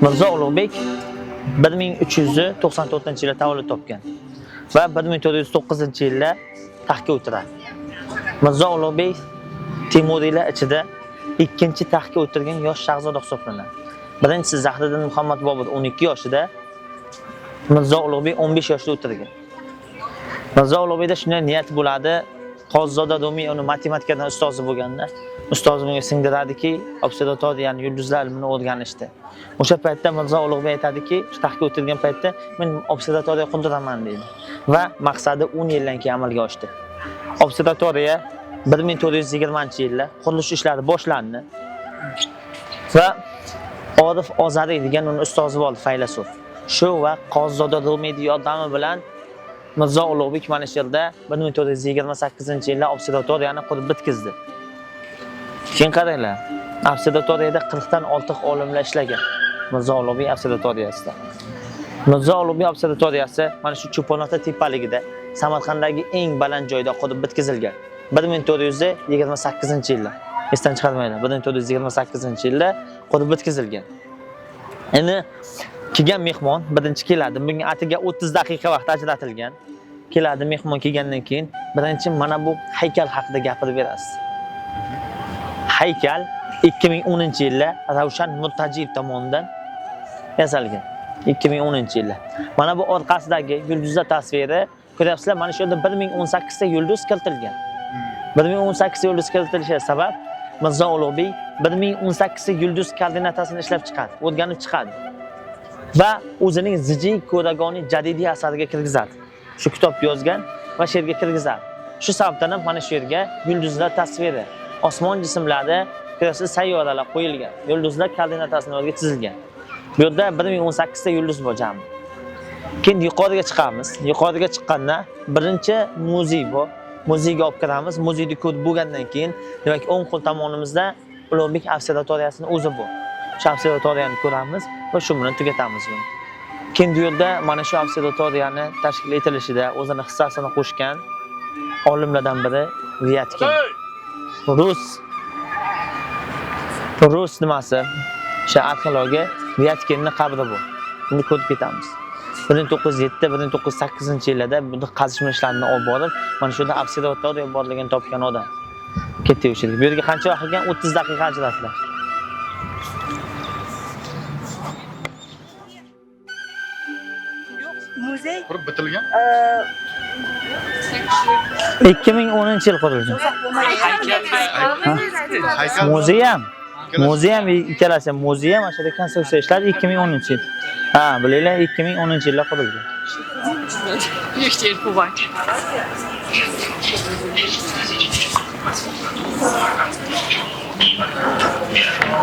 Mirzo Ulug'bek 1394-yilda tavallud topgan va 1409-yilda taxtga o'tiradi. Mirzo Ulug'bek Temuriylar ichida ikkinchi taxtga o'tirgan yosh shahzoda hisoblanadi. Birinchisi Zahiriddin Muhammad Bobur 12 yoshida, Mirzo Ulug'bek 15 yoshda o'tirgan. Mirzo Ulug'bekda shunday niyat bo'ladi, Qozizoda Rumiy uni matematikadan ustozi bo'lganda, ustozi bunga singdiradiki, observatoriya, ya'ni yulduzlar ilmini o'rganishdi. O'sha paytda Mirzo Ulug'bek aytadiki, shu taxtga o'tirgan paytda men observatoriya qurdiraman deydi va maqsadi 10 yildan keyin amalga oshdi. Observatoriya 1420-yilda qurilish ishlari boshlandi va Orif Ozariy degan uni ustozi bo'ldi, faylasuf. Shu va Qozizoda Rumiy yordami bilan Mirzo Ulug'bek mana shu yerda 1428-yilda observatoriyani qurib bitkizdi. Keyin qaranglar, observatoriyada 40 dan ortiq olimlar ishlagan. Mirzo Ulug'bek observatoriyasida. Mirzo Ulug'bek observatoriyasi mana shu Cho'ponota tepaligida Samarqanddagi eng baland joyda qurib bitkizilgan. 1428-yilda. Esdan chiqarmanglar. 1428-yilda qurib bitkizilgan. Endi kelgan mehmon birinchi keladi. Bunga atiga 30 daqiqa vaqt ajratilgan. Keladi mehmon kelgandan keyin birinchi mana bu haykal haqida gapirib berasiz. Haykal 2010-yilda Ravshan Murtajiyev tomonidan yasalgan. 2010-yilda. Mana bu orqasidagi yulduzlar tasviri, ko'ryapsizlar, mana shu yerda 1018 ta yulduz kiritilgan. 1018 yulduz kiritilishi sabab Mirzo Ulug'bek 1018 yulduz koordinatasini ishlab chiqadi, o'rganib chiqadi va o'zining Zijij Ko'ragoni jadidiy asariga kirgizadi. Shu kitob yozgan va she'rga kirgizadi. Shu sababdan ham mana shu yerga yulduzlar tasviri, osmon jismlari, ko'rasiz, sayyoralar qo'yilgan. Yulduzlar koordinatasini o'rga chizilgan. Bu yerda 1018 ta yulduz bor jami. Keyin yuqoriga chiqamiz. Yuqoriga chiqqanda birinchi muzey bor. Muzeyga olib kiramiz. Muzeyni ko'rib bo'lgandan keyin, demak, o'ng qo'l tomonimizda Ulug'bek observatoriyasining o'zi bor. Shu observatoriyani ko'ramiz va shu bilan tugatamiz buni. Keyin bu yerda mana shu observatoriyani tashkil etilishida o'zini hissasini qo'shgan olimlardan biri Vyatkin. Rus nimasi? O'sha arxeologiya Vyatkinning qabri bu. Buni ko'rib ketamiz. 1907-1908-yillarda buni qazish ishlarini olib borib, mana shu yerda observatoriya borligini topgan odam. Ketdi o'sha yerga. Bu yerga qancha vaqt qilgan? 30 daqiqa ajratdilar. Muzey qurib bitilgan. 2010-yil qurilgan. Muzey ham ikkalasi muzey ham o'sha rekonstruksiya ishlari 2010-yil. Ha, bilinglar, 2010-yilda qurilgan. Jeszcze popatrz.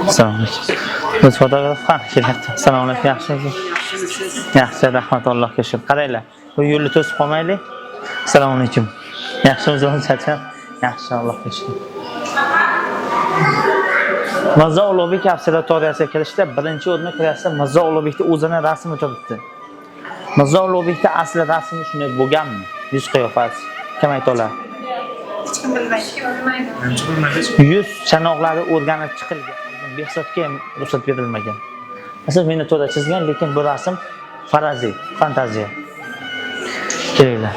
Assalomu alaykum. Biz fotograf ham kelyapti. Assalomu alaykum, yaxshimisiz? Yaxshi, rahmat Allohga shukr. Qaranglar, bu yo'lni to'sib qolmaylik. Assalomu alaykum. Yaxshimisiz, chacha? Yaxshi, Allohga shukr. Mirzo Ulug'bek observatoriyasiga kirishda birinchi o'rinda ko'rasizlar, Mirzo Ulug'bekning o'zining rasmi turibdi. Mirzo Ulug'bekning asli rasmi shunday bo'lganmi? Yuz qiyofasi, kim aytoladi? Hech kim bilmaydi. Yuz chanoqlari o'rganib chiqilgan. Behzodga ham ruxsat berilmagan. Aslida meni to'g'ri chizgan, lekin bu rasm faraziy, fantaziya. Kelinglar.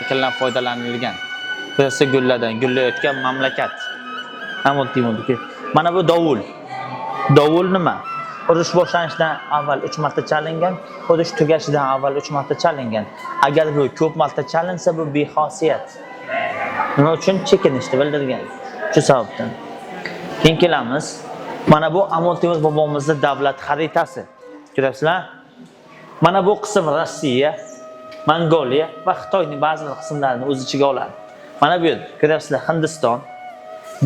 Kellan foydalanilgan. Burasi gullardan, gullayotgan mamlakat. Amir Temurniki. Mana bu dovul. Dovul nima? Urush boshlanishidan avval 3 marta chalingan, urush tugashidan avval 3 marta chalingan. Agar bu ko'p marta chalinsa, bu bexosiyat. Nima uchun chekinishni bildirgan. Shu sababdan. Keyin kelamiz. Mana bu Amir Temur bobomizning davlat xaritasi. Ko'rasizlar? Mana bu qism Rossiya, Mongoliya va Xitoyning ba'zi qismlarini o'z ichiga oladi. Mana bu yer, ko'rasizlar, Hindiston,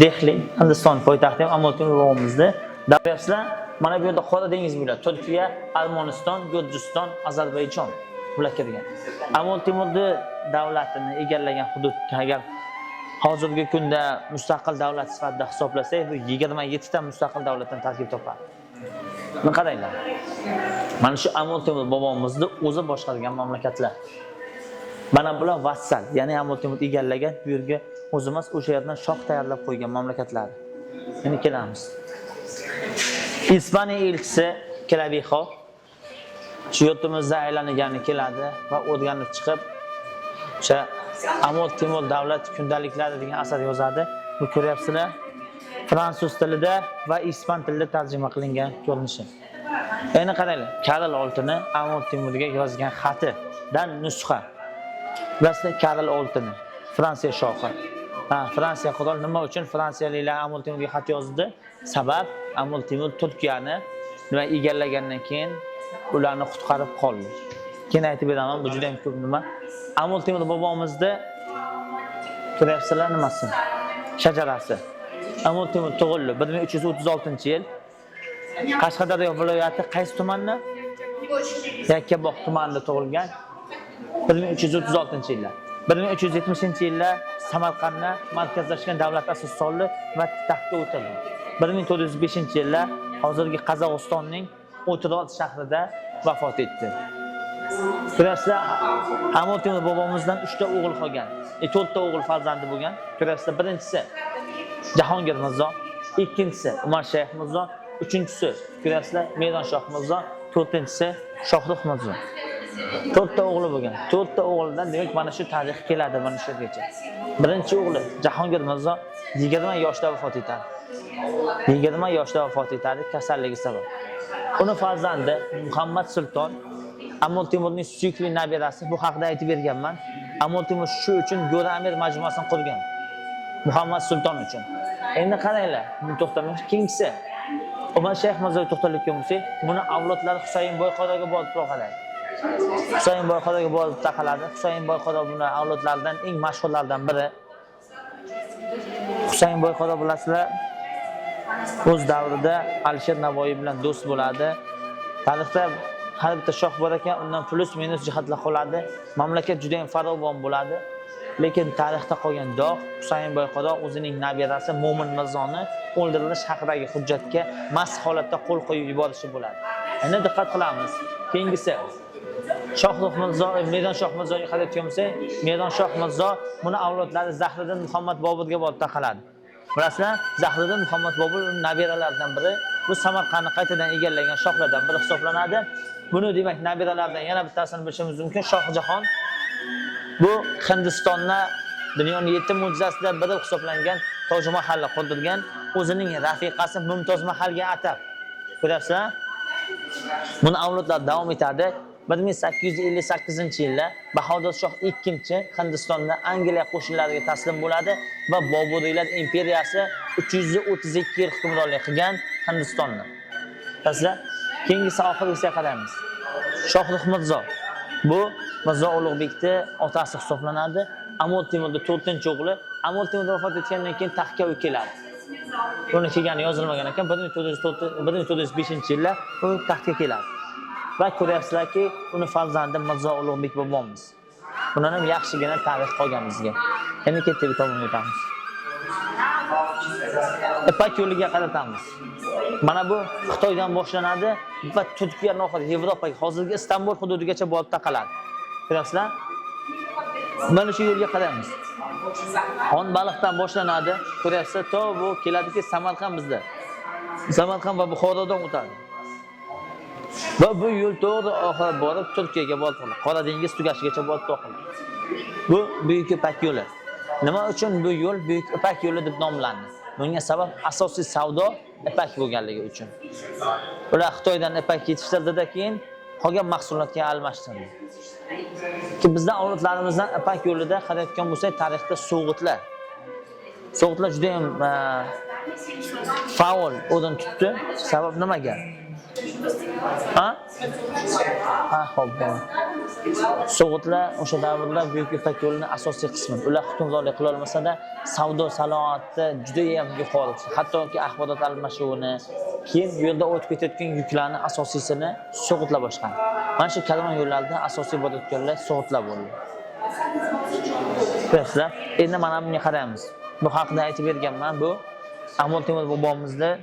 Dehli, Hindiston poytaxti ham Amir Temur bobomizning. Ko'rasizlar? Mana bu yerda Qora dengiz bo'ladi. Turkiya, Armaniston, Gurjiston, Ozarbayjon bular kirgan. Amir Temurning davlatini egallagan hudud, agar hozirgi kunda mustaqil davlat sifatida hisoblasak, bu 27 ta mustaqil davlatdan tarkib topadi. Buni qaranglar. Mana shu Amir Temur bobomizning o'zi boshqargan mamlakatlar. Mana bular vassal, ya'ni Amir Temur egallagan bu yerga o'zimiz o'sha yerdan shoh tayyorlab qo'ygan mamlakatlari. Endi kelamiz. Ispaniya elchisi Clavijo shu yurtimizda aylanigani keladi va o'rganib chiqib o'sha Amir Temur davlat kundaliklari degan asar yozadi. Bu ko'ryapsizlar, fransuz tilida va ispan tilida tarjima qilingan ko'rinishi. Endi qaranglar, Karl oltini Amir Temurga yozgan xatidan nusxa. Bilasizlar, Karl oltini Fransiya shohi. Fransiya qirol nima uchun Fransiyaliklar Amir Temurga xat yozdi? Sabab Amir Temur Turkiyani nima egallagandan keyin ularni qutqarib qoldi. Keyin aytib beraman, bu juda ham ko'p nima. Amir Temur bobomizni ko'ryapsizlar nimasi? Shajarasi. Amir Temur tug'ildi 1336-yil. Qashqadaryo viloyati qaysi tumanni? Yakkabog' tumanida tug'ilgan. 1336-yillar. 1370-yillar Samarqandda markazlashgan davlat asos soldi va taxtga o'tirdi. 1405-yillar hozirgi Qozog'istonning O'tirot shahrida vafot etdi. Ko'rasizlar, Amir Temur bobomizdan 3 ta o'g'il qolgan. 4 ta o'g'il farzandi bo'lgan. Ko'rasizlar, birinchisi Jahongir Mirzo, ikkinchisi Umarshayx Mirzo, uchinchisi ko'rasizlar Me'ronshoh Mirzo, to'rtinchisi Shohrux Mirzo. 4 ta o'g'li bo'lgan. 4 ta o'g'ildan demak mana shu tarix keladi mana shu yergacha. Birinchi o'g'li Jahongir Mirzo 20 yoshda vafot etadi. 20 yoshda vafot etadi kasalligi sabab. Uni farzandi Muhammad Sulton Amir Temurning suyukli nabirasi, bu haqida aytib berganman. Amir Temur shu uchun Go'ra Amir majmuasini qurgan. Muhammad Sulton uchun. Endi qaranglar, bu to'xtamamiz. Keyingisi Umarshayx Mirzo to'xtalgan bo'lsak, buni avlodlari Husayn Boyqoraga borib taqaladi. Husayn Boyqoraga borib taqaladi. Husayn Boyqora buni avlodlaridan eng mashhurlardan biri. Husayn Boyqora bilasizlar, o'z davrida Alisher Navoiy bilan do'st bo'ladi. Tarixda har bitta shoh bor ekan, undan plus minus jihatlar qoladi. Mamlakat juda ham farovon bo'ladi. Lekin tarixda qolgan dog' Husayn Boyqora o'zining nabirasi Mo'min Mirzoni o'ldirilish haqidagi hujjatga mast holatda qo'l qo'yib yuborishi bo'ladi. Endi diqqat qilamiz. Keyingisi Shohrux Mirzo, Me'ronshoh Mirzoga qarayotgan bo'lsak, Me'ronshoh Mirzo buni avlodlari Zahriddin Muhammad Boburga borib taqaladi. Bilasizlar, Zahriddin Muhammad Bobur nabiralaridan biri, bu Samarqandni qaytadan egallagan shohlardan biri hisoblanadi. Buni demak nabiralaridan yana bittasini bilishimiz mumkin, Shohjahon. Bu Hindistonni dunyoning 7 mo'jizasidan biri hisoblangan Toj Mahalni qurdirgan, o'zining rafiqasi Mumtoz Mahalga atab. Ko'ryapsizlar? Buni avlodlar davom etadi. 1858-yilda Bahodir Shoh II Hindistonda Angliya qo'shinlariga taslim bo'ladi va Boburiylar imperiyasi 332 yil hukmronlik qilgan Hindistonni. Bilasizlar, keyingisi oxirgisiga qaraymiz. Shohrux Mirzo. Bu Mirzo Ulug'bekning otasi hisoblanadi. Amir Temurning 4-o'g'li. Amir Temur vafot etgandan keyin taxtga u keladi. Uni kelgani yozilmagan ekan, 1405-yilda u taxtga keladi. Va ko'ryapsizlarki, uni farzandi Mirzo Ulug'bek bobomiz. Bundan ham yaxshigina tarix qolgan bizga. Endi ketdik tomonga o'tamiz. Ipak yo'liga qaratamiz. Mana bu Xitoydan boshlanadi va Turkiya nohaq Yevropaga, hozirgi Istanbul hududigacha borib taqaladi. Ko'ryapsizlar? Mana shu yo'lga qaraymiz. Xonbaliqdan boshlanadi. Ko'ryapsizlar, to bu keladiki Samarqand bizda. Samarqand va Buxorodan o'tadi. Va bu yo'l to'g'ri oxiri borib Turkiyaga borib qoladi. Qora dengiz tugashigacha borib to'qiladi. Bu Buyuk Ipak yo'li. Nima uchun bu yo'l Buyuk Ipak yo'li deb nomlandi? Bunga sabab asosiy savdo ipak bo'lganligi uchun. Ular Xitoydan ipak yetishtirdida keyin qolgan mahsulotga almashtirdi. Ki bizning avlodlarimizdan ipak yo'lida qarayotgan bo'lsak, tarixda So'g'itlar juda ham faol o'rin tutdi. Sabab nimaga? Xo'p. So'g'itlar o'sha davrda Buyuk Ipak yo'lining asosiy qismi. Ular hukmronlik qila olmasa-da, savdo sanoati juda ham yuqori. Hattoki axborot almashuvini, keyin bu yerda o'tib ketayotgan yuklarning asosiysini So'g'itlar boshqardi. Mana shu karvon yo'llarida asosiy bo'layotganlar So'g'itlar bo'ldi. Bilasizlar, endi mana bunga qaraymiz. Bu haqida aytib berganman. Bu Amir Temur bobomizning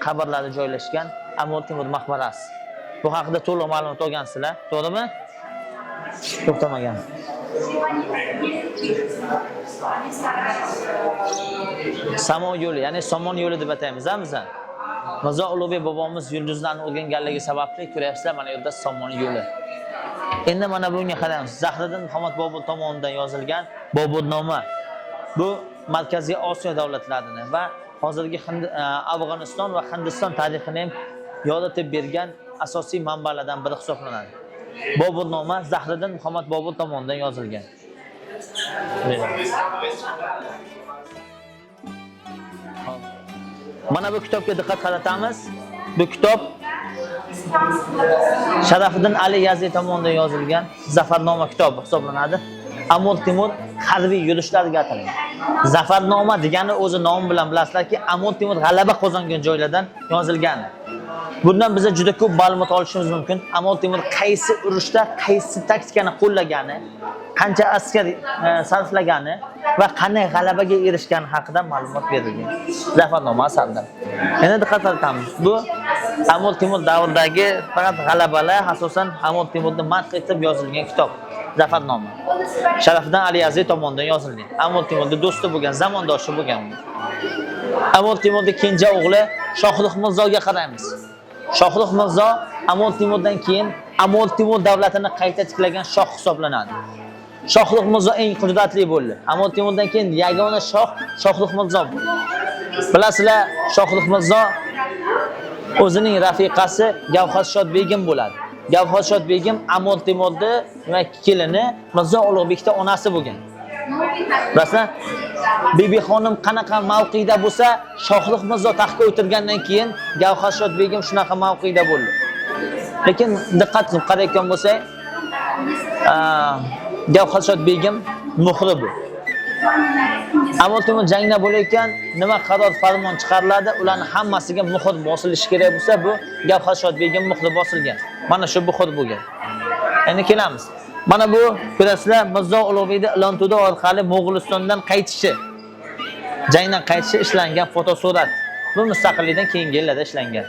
qabrlari joylashgan Amir Temur maqbarasi. Bu haqida to'liq ma'lumot olgansizlar, to'g'rimi? To'xtamagan. Samo yo'li, ya'ni somon yo'li deb ataymiz, biz. Mirzo Ulug'bek bobomiz yulduzlarni o'rganganligi sababli ko'ryapsizlar, mana yerda somon yo'li. Endi mana bunga qaraymiz. Zahiriddin Muhammad Bobur tomonidan yozilgan Boburnoma. Bu Markaziy Osiyo davlatlarining va hozirgi Afg'oniston va Hindiston tarixini ham yoritib bergan asosiy manbalardan biri hisoblanadi. Boburnoma Zahiriddin Muhammad Bobur tomonidan yozilgan. Mana bu kitobga diqqat qaratamiz. Bu kitob Sharafiddin Ali Yazdi tomonidan yozilgan Zafarnoma kitobi hisoblanadi. Amir Temur harbiy yurishlariga atalgan. Zafarnoma degani o'zi nomi bilan bilasizlarki, Amir Temur g'alaba qozongan joylardan yozilgan. Bundan biza juda ko'p ma'lumot olishimiz mumkin. Amir Temur qaysi urushda qaysi taktikani qo'llagani, qancha askar sarflagani va qanday g'alabaga erishgani haqida ma'lumot berilgan. Zafarnoma asarida. Endi diqqat qilamiz. Bu Amir Temur davridagi faqat g'alabalar, asosan Amir Temurni madh etib yozilgan kitob. Zafarnoma. Sharafiddin Ali Yazdi tomonidan yozilgan. Amir Temurning do'sti bo'lgan, zamondoshi bo'lgan. Amir Temurning kenja o'g'li Shohruh Mirzoga qaraymiz. Shohruh Mirzo Amir Temurdan keyin Amir Temur davlatini qayta tiklagan shoh hisoblanadi. Shohruh Mirzo eng qudratli bo'ldi. Amir Temurdan keyin yagona shoh Shohruh Mirzo bo'ldi. Bilasizlar, Shohruh Mirzo o'zining rafiqasi Gavharshod begim bo'ladi. Gavharshod begim Amir Temurning va kelini Mirzo Ulug'bekning onasi bo'lgan. Bilasizlar, Bibi xonim qanaqa mavqida bo'lsa, Shohruh Mirzo taxtga o'tirgandan keyin Gavharshod begim shunaqa mavqida bo'ldi. Lekin diqqat qilib qarayotgan bo'lsak, Gavharshod begim muhri bu. Amir Temur jangda bo'layotgan nima qaror farmon chiqariladi, ularning hammasiga muhr bosilishi kerak bo'lsa, bu Gavharshod begim muhri bosilgan. Mana shu muhr bo'lgan. Endi kelamiz. Mana bu ko'rasizlar, Mirzo Ulug'bekning Ilon-To'da orqali Mo'g'ulistondan qaytishi, jangdan qaytishi ishlangan fotosurat. Bu mustaqillikdan keyingi yillarda ishlangan.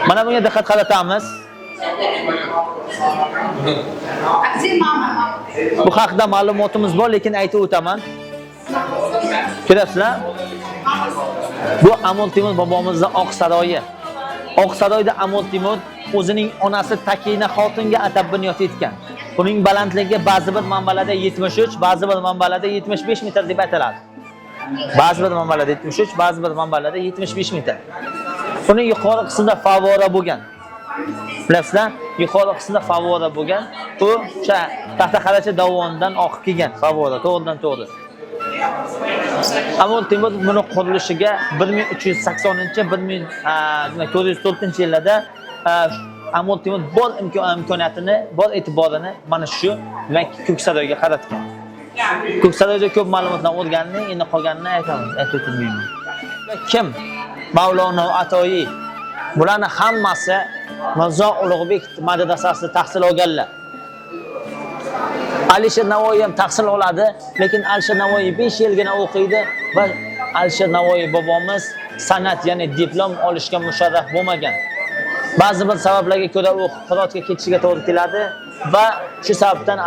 Mana bunga diqqat qaratamiz. Bu haqida ma'lumotimiz bor, lekin aytib o'taman. Ko'rasizlar? Bu Amir Temur bobomizning Oq saroyi. Oq saroyda Amir Temur o'zining onasi Takina xotinga atab bunyod etgan. Uning balandligi ba'zi bir manbalarda 73, ba'zi bir manbalarda 75 metr deb aytiladi. Ba'zi bir manbalarda 73, ba'zi bir manbalarda 75 metr. Uning yuqori qismida favvora bo'lgan. Bilasizlar, yuqori qismida favvora bo'lgan. U o'sha Taxtaqaracha dovonidan oqib kelgan favvora, to'g'ridan to'g'ri. Amir Temur buni qurilishiga 1380-1404-yillarda Amir Temur bor imkoniyatini, bor e'tiborini mana shu Ko'ksaroyga qaratgan. Ko'ksaroyda ko'p ma'lumotlar o'rgandik, endi qolganini aytamiz, aytib o'tirmayman. Kim? Mavlono Atoyi. Bularning hammasi Mirzo Ulug'bek madrasasida tahsil olganlar. Alisher Navoiy ham tahsil oladi, lekin Alisher Navoiy 5 yilgina o'qiydi va Alisher Navoiy bobomiz san'at, ya'ni diplom olishga musharraf bo'lmagan. Ba'zi bir sabablarga ko'ra u Hirotga ketishiga to'g'ri keladi va shu sababdan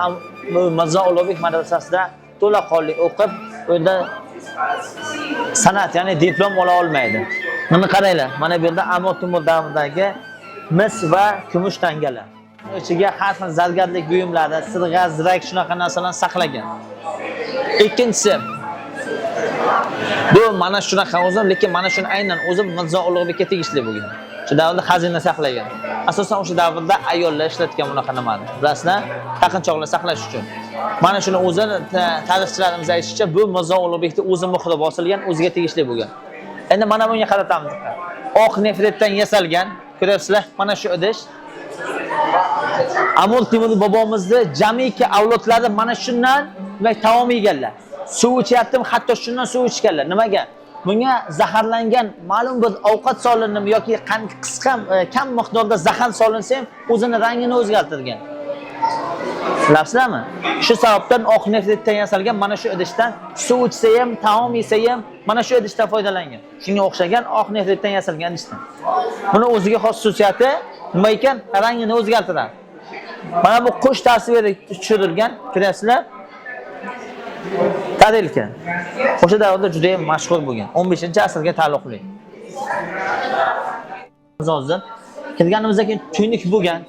Mirzo Ulug'bek madrasasida to'laqonli o'qib, unda san'at, ya'ni diplom ola olmaydi. Buni qaranglar, mana bu yerda Amir Temur davridagi mis va kumush tangalar. Ichiga har xil zargarlik buyumlari, sirg'a, zirak shunaqa narsalarni saqlagan. Ikkinchisi, bu mana shunaqa o'zi, lekin mana shuni aynan o'zi Mirzo Ulug'bekka tegishli bo'lgan. Shu davrda xazina saqlagan. Asosan o'sha davrda ayollar ishlatgan bunaqa nimani. Bilasizlar, taqinchoqlar saqlash uchun. Mana shuni o'zi tarixchilarimiz aytishicha, bu Mirzo Ulug'bekning o'zi muhri bosilgan, o'ziga tegishli bo'lgan. Endi mana bunga qaratamiz. Oq nefritdan yasalgan, ko'ryapsizlar, mana shu idish. Amir Temur bobomizni jamiki avlodlari mana shundan va taom yeganlar. Suv ichyaptimi, hatto shundan suv ichganlar. Nimaga? Bunga zaharlangan ma'lum bir ovqat solinib yoki qisqa kam miqdorda zahar solinsa ham o'zini rangini o'zgartirgan. Bilasizlarmi? Shu sababdan oq nefritdan yasalgan mana shu idishdan suv ichsa ham, taom yesa ham mana shu idishdan foydalangan. Shunga o'xshagan oq nefritdan yasalgan idishdan. Buni o'ziga xos xususiyati nima ekan? Rangini o'zgartiradi. Mana bu qush tasviri tushirilgan, ko'ryapsizlar? Tarelka. O'sha davrda juda ham mashhur bo'lgan. 15-asrga taalluqli. Hozir kirganimizdan keyin tuynik bo'lgan.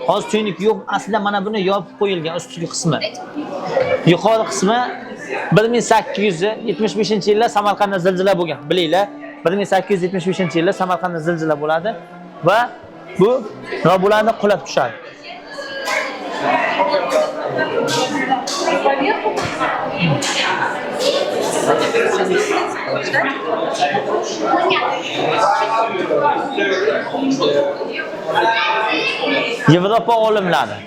Hozir tuynik yo'q. Aslida mana buni yopib qo'yilgan ustki qismi. Yuqori qismi 1875-yillar Samarqandda zilzila bo'lgan. Bilinglar, 1875-yilda Samarqandda zilzila bo'ladi va bu bularni qulab tushadi. Yevropa olimlari.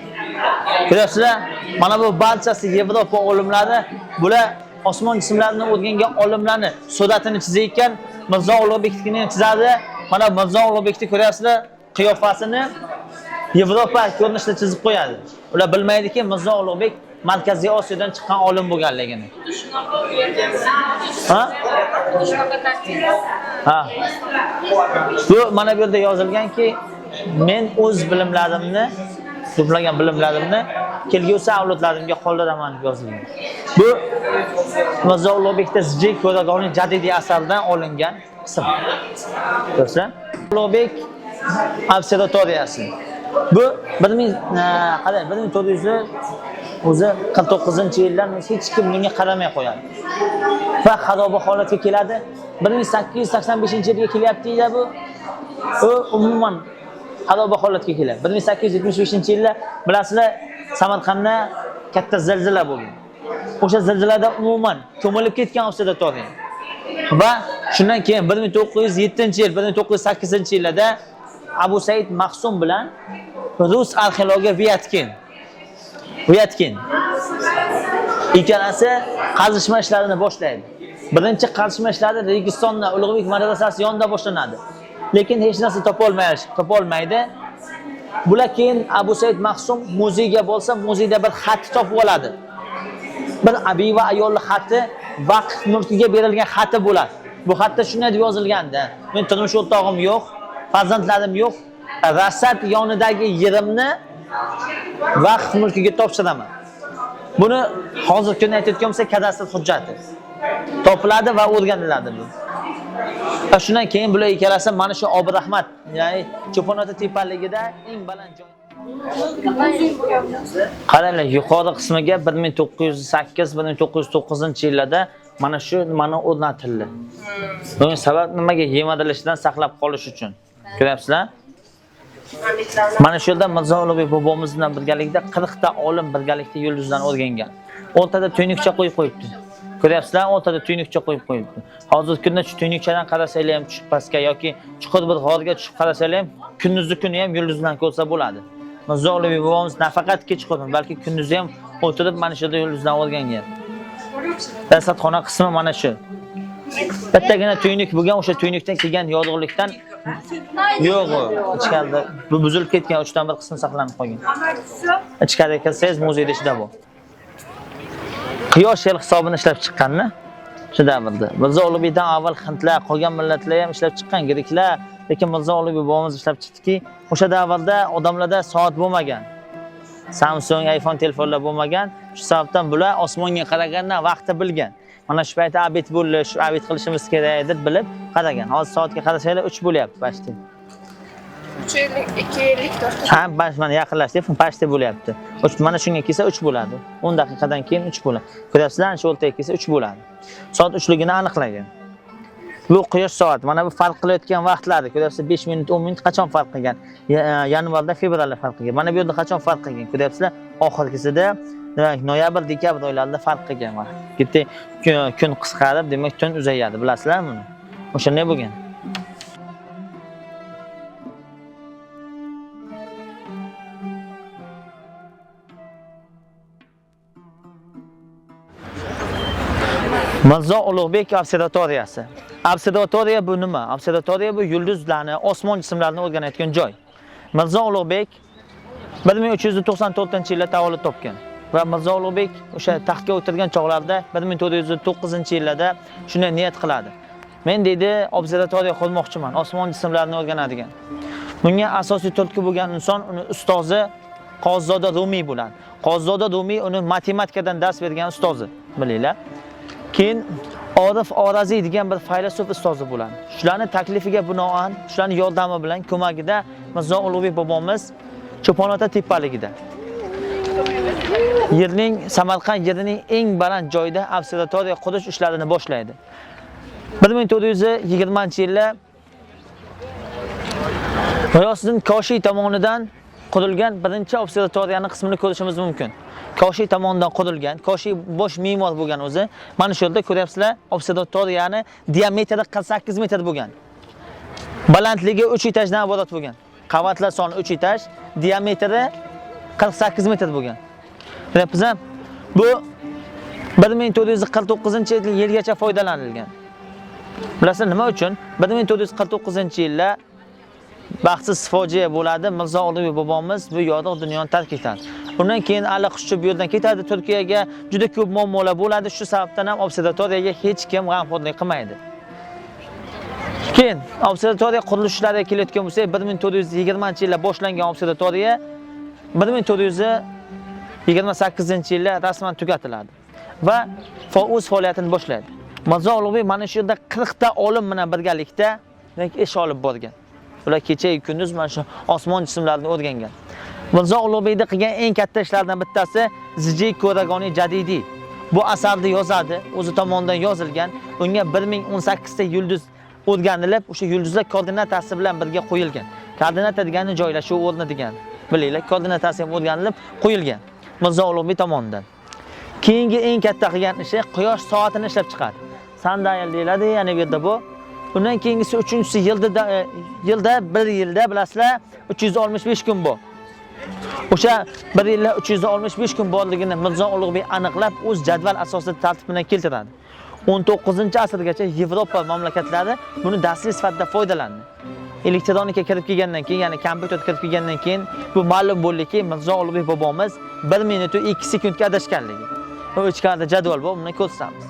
Ko'ryapsizlar? Mana bu barchasi Yevropa olimlari, bular osmon jismlarini o'rgangan olimlarni suratini chizayotgan. Mirzo Ulug'beknikini chizadi. Mana Mirzo Ulug'bekni ko'ryapsizlar? Qiyofasini Yevropa ko'rinishida chizib qo'yadi. Ular bilmaydiki, Mirzo Ulug'bek Markaziy Osiyodan chiqqan olim bo'lganligini. Ha? Ha. Bu mana bu yerda yozilganki, men o'z bilimlarimni, to'plagan bilimlarimni kelgusi avlodlarimga qoldiraman deb yozilgan. Bu Mirzo Ulug'bekda Zijil Ko'rag'oniy jadidiy asardan olingan qism. Ko'rsam, Ulug'bek observatoriyasi. Bu 1449-yildan hech kim bunga qaramay qo'yadi. Va xaroba holatga keladi. 1885-yilga kelyapti-da bu. U umuman xaroba holatga keladi. 1875-yilda bilasizlar, Samarqandda katta zilzila bo'lgan. O'sha zilzilada umuman ko'milib ketgan observatoriya. Va shundan keyin 1907-yil, 1908-yillarda Abu Said Mahsum bilan rus arxeologi Vyatkin ikkalasi qazishma ishlarini boshlaydi. Birinchi qazishma ishlari Registonda Ulug'bek madrasasi yonida boshlanadi. Lekin hech narsa topolmaydi. Bular keyin Abu Said Mahsum muzeyga bo'lsa, muzeyda bir xat topib oladi. Bir abiy va ayolli xati, vaqf mulkiga berilgan xati bo'ladi. Bu xatda shunday deb yozilganda: men turmush o'rtog'im yo'q, farzandlarim yo'q, rasad yonidagi yerimni vaqf mulkiga topshiraman. Buni hozir kuni aytayotgan bo'lsa, kadastr hujjati topiladi va o'rganiladi bu. Va shundan keyin bular ikkalasi mana shu Obirahmat, ya'ni Cho'ponota tepaligida eng baland joy. Qaranglar, yuqori qismiga 1908-1909-yillarda mana shu o'rnatildi. Buning sabab nimaga? Yemadilishidan saqlab qolish uchun. Ko'ryapsizlar? Mana shu yerda Mirzo Ulug'bek bobomiz bilan birgalikda 40 ta olim birgalikda yulduzlarni o'rgangan. O'rtada tuynikcha qo'yib qo'yibdi. Ko'ryapsizlar? O'rtada tuynikcha qo'yib qo'yibdi. Hozirgi kunda shu tuynikchadan qarasanglar ham tushib pastga yoki chuqur bir g'orga tushib qarasanglar ham kunduzi kuni ham yulduzlarni ko'rsa bo'ladi. Mirzo Ulug'bek bobomiz nafaqat kechqurun, balki kunduzi ham o'tirib mana shu yerda yulduzlarni o'rgangan. Dasatxona qismi mana shu. Bittagina tuynik bo'lgan, o'sha tuynikdan kelgan yorug'likdan yo'q, ichkarida bu buzilib ketgan 3 dan 1 qismi saqlanib qolgan. Ichkariga kirsangiz muzeyda ichida bor. Quyosh yil hisobini ishlab chiqqanni shu davrda. Mirzo Ulug'bekdan avval hindlar, qolgan millatlar ham ishlab chiqqan, greklar, lekin Mirzo Ulug'bek bobomiz ishlab chiqdiki, o'sha davrda odamlarda soat bo'lmagan. Samsung, iPhone telefonlar bo'lmagan. Shu sababdan bular osmonga qaragandan vaqtni bilgan. Mana shu paytda abid bo'lish, abid qilishimiz kerak deb bilib qaragan. Hozir soatga qarasanglar 3 bo'lyapti, pashti. 2:54. Ha, mana yaqinlashdi, pashti bo'lyapti. Mana shunga kelsa 3 bo'ladi. 10 daqiqadan keyin 3 bo'ladi. Ko'ryapsizlar, shu o'rtaga kelsa 3 bo'ladi. Soat 3ligini aniqlagan. Bu quyosh soat. Mana bu farq qilayotgan vaqtlari. Ko'ryapsizlar, 5 minut, 10 minut qachon farq qilgan? Yanvarda, fevralda farq qilgan. Mana bu yerda qachon farq qilgan? Ko'ryapsizlar, oxirgisida noyabr, dekabr oylarida farq qilgan vaqt. Bitta kun qisqarib, demak tun uzayadi, bilasizlarmi buni? O'shanday bo'lgan. Mirzo Ulug'bek observatoriyasi. Observatoriya bu nima? Observatoriya bu yulduzlarni, osmon jismlarini o'rganayotgan joy. Mirzo Ulug'bek 1394-yilda tavallud topgan. Va Mirzo Ulug'bek o'sha taxtga o'tirgan chog'larda 1409-yillarda shunday niyat qiladi. Men deydi, observatoriya qurmoqchiman, osmon jismlarini o'rganadigan. Bunga asosiy turtki bo'lgan inson uni ustozi Qozizoda Rumiy bo'ladi. Qozizoda Rumiy uni matematikadan dars bergan ustozi, bilinglar. Keyin Orif Oraziy degan bir faylasuf ustozi bo'ladi. Shularning taklifiga binoan, shularning yordami bilan, ko'magida Mirzo Ulug'bek bobomiz Cho'ponota tepaligida Samarqand yerining eng baland joyida observatoriya qurish ishlarini boshlaydi. 1420-yillar G'iyosiddin Koshiy tomonidan qurilgan birinchi observatoriyaning qismini ko'rishimiz mumkin. Koshiy tomonidan qurilgan, Koshiy bosh me'mor bo'lgan o'zi. Mana shu yerda ko'ryapsizlar, observatoriyani diametri 48 metr bo'lgan. Balandligi 3 etajdan iborat bo'lgan. Qavatlar soni 3 etaj, diametri 48 metr bo'lgan. Bilasizmi? Bu 1449-yilgacha foydalanilgan. Bilasizlar nima uchun? 1449-yilda baxtsiz fojia bo'ladi. Mirzo Ulug'bek bobomiz bu yorug' dunyoni tark etadi. Undan keyin allaqishib bu yerdan ketadi Turkiyaga. Juda ko'p muammolar bo'ladi. Shu sababdan ham observatoriyaga hech kim g'amxo'rlik qilmaydi. Keyin observatoriya qurilishlariga kelayotgan bo'lsak, 1420-yilda boshlangan observatoriya 1428-yilda rasman tugatiladi va o'z faoliyatini boshlaydi. Mirzo Ulug'bek mana shu yerda 40 ta olim bilan birgalikda ish olib borgan. Ular kecha-yu kunduz mana shu osmon jismlarini o'rgangan. Mirzo Ulug'bekning qilgan eng katta ishlaridan bittasi Zijay Ko'ragoni Jadidi. Bu asarni yozadi, o'zi tomonidan yozilgan. Unga 1018 ta yulduz o'rganilib, o'sha yulduzlar koordinatasi bilan birga qo'yilgan. Koordinata degani joylashuv o'rni degani. Bilinglar, koordinatasi ham o'rganilib qo'yilgan Mirzo Ulug'bek tomonidan. Keyingi eng katta qilgan ishi quyosh soatini ishlab chiqadi. Sundial deyiladi, ya'ni bu yerda bu. Undan keyingisi 3-yilda bir yilda bilasizlar 365 kun bu. O'sha bir yilda 365 kun borligini Mirzo Ulug'bek aniqlab o'z jadval asosida tartib bilan keltiradi. 19-asrgacha Yevropa mamlakatlari buni darsli sifatida foydalandi. Elektronika kirib kelgandan keyin, ya'ni kompyuter kirib kelgandan keyin bu ma'lum bo'ldiki, Mirzo Ulug'bek bobomiz 1 minut 2 sekundga adashganligi. Bu ichkarida jadval bor, buni ko'rsatamiz.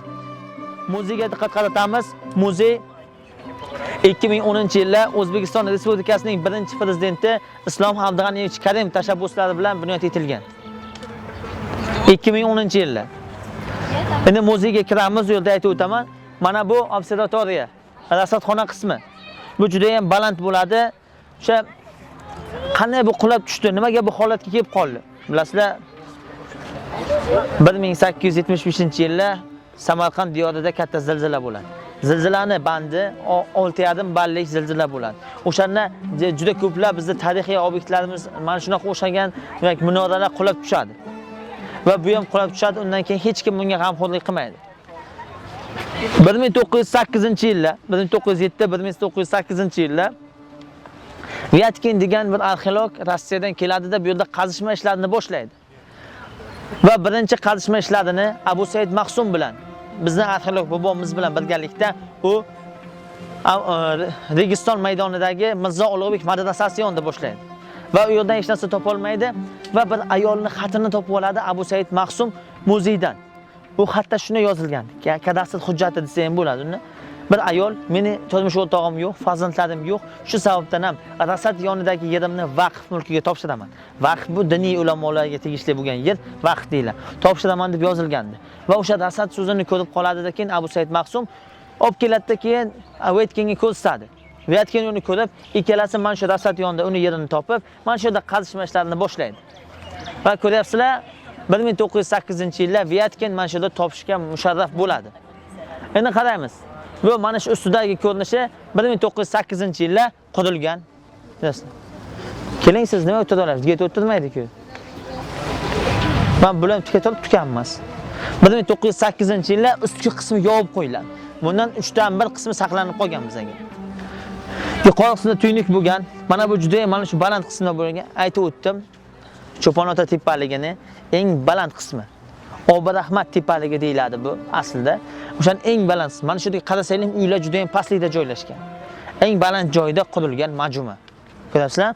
Muzeyga diqqat qaratamiz. Muzey 2010-yilda O'zbekiston Respublikasining birinchi prezidenti Islom Abdug'aniyevich Karimov tashabbuslari bilan bunyod etilgan. 2010-yilda. Endi muzeyga kiramiz, yo'lda aytib o'taman. Mana bu observatoriya, rasadxona qismi. Bu juda ham baland bo'ladi. O'sha qanday bu qulab tushdi, nimaga bu holatga kelib qoldi? Bilasizlar, 1875-yilda Samarqand diyorida katta zilzila bo'ladi. Zilzilani bandi 6,5 ballik zilzila bo'ladi. O'shanda juda ko'plab bizning tarixiy obyektlarimiz mana shunaqa o'xshagan minoralar qulab tushadi. Va bu ham qulab tushadi, undan keyin hech kim bunga g'amxo'rlik qilmaydi. 1908-yilda, 1907-1908-yilda Vyatkin degan bir arxeolog Rossiyadan keladida bu yerda qazishma ishlarini boshlaydi. Va birinchi qazishma ishlarini Abu Said Mahsum bilan, bizning arxeolog bobomiz bilan birgalikda u Registon maydonidagi Mirzo Ulug'bek madrasasi yonida boshlaydi. Va u yerdan hech narsa topolmaydi va bir ayolning xatini topib oladi Abu Said Mahsum muzeydan. Bu xatda shuni yozilgan. Kadastr hujjati desa ham bo'ladi uni. Bir ayol, meni turmush o'rtog'im yo'q, farzandlarim yo'q. Shu sababdan ham rasad yonidagi yerimni vaqf mulkiga topshiraman. Vaqf bu diniy ulamolarga tegishli bo'lgan yer, vaqf deyiladi. Topshiraman deb yozilgandi. Va o'sha rasad so'zini ko'rib qoladi-da, keyin Abu Said Mahsum olib keladi-da, keyin Vyatkinga ko'rsatadi. Vyatkin uni ko'rib, ikkalasi mana shu rasad yonida uni yerini topib, mana shu yerda qazishma ishlarini boshlaydi. Va ko'ryapsizlar, 1908-yilda Vyatkin mana shu yerda topishga musharraf bo'ladi. Endi qaraymiz. Bu mana shu ustidagi ko'rinishi 1908-yilda qurilgan. Keling, siz nima o'tiradilar? Get o'tirmaydi-ku. Men bular tugatib tuganmas. 1908-yilda ustki qismi yopib qo'yiladi. Bundan 3dan 1 qismi saqlanib qolgan bizga. Yuqori qismida tuynik bo'lgan. Mana bu juda ham mana shu baland qismda bo'lgan. Aytib o'tdim. Cho'ponota tepaligini eng baland qismi. Obid Ahmad tepaligi deyiladi bu aslida. O'shan eng baland. Mana shu yerga qarasanglar, uylar juda ham pastlikda joylashgan. Eng baland joyda qurilgan majmua. Ko'rasizlar?